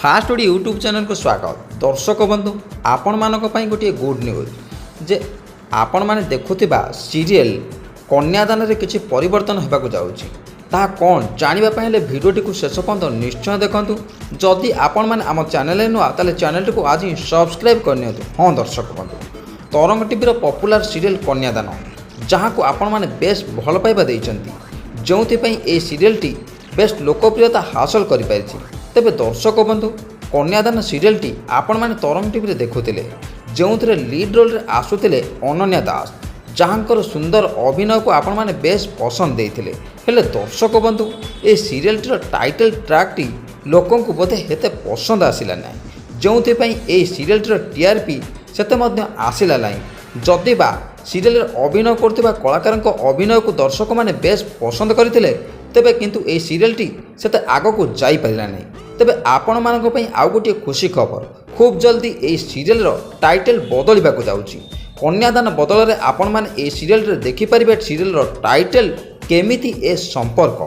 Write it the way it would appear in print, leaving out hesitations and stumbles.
Fast OD YouTube channel को स्वागत। दर्शक बंधु आपण मानक पई गोटे गुड न्यूज जे आपण माने देखुथिबा सीरियल कन्यादान रे किछि परिवर्तन हेबाकु जाउछि। ता कोन जानिबा पई हेले भिडियोटी को शेष पर्यंत निश्चय देखंतु। जदि आपण माने आम चैनल रे नुआ ताले चैनल को आज ही सब्सक्राइब करनियतु। हां दर्शक बंधु, तरंग टीवी रो पॉपुलर सीरियल कन्यादान जहाँ को आपण माने बेस भल पाइबा देइचंती, जोंथि पई ए सीरियल टी बेस्ट लोकप्रियता हासिल करि पारिछि। तेबे दर्शक बंधु कन्यादान सीरियल टी आपण माने तरंग टीवी रे देखुथिले, जोंथरे लीड रोल रे आसुथिले अनन्या दास, जहाँकर सुंदर अभिनय को आपण माने बेस पसंद देइथिले। हेले दर्शक बंधु ए सीरियल टी टाइटल ट्रैक टी लोकों को बोधे हेते पसंद आसिला नै, जोंथि पई ए सीरियल टी टीआरपी सेते मध्य आसिला नै। जदि बा सीरियल अभिनय करथिबा कलाकार अभिनय को दर्शक माने बेस पसंद करथिले, तेबे किंतु ए सीरियल टी सेते आगो को जाई परिला नै। तेबे आपण मानक पई आउ गोटे खुशी खबर, खूब जल्दी ए सीरियल रो टाइटल बदलिबाकू जाउची। कन्यादान बदल रे आपण माने ए सीरियल रे देखि परिबे सीरियल रो टाइटल केमिति ए संपर्क।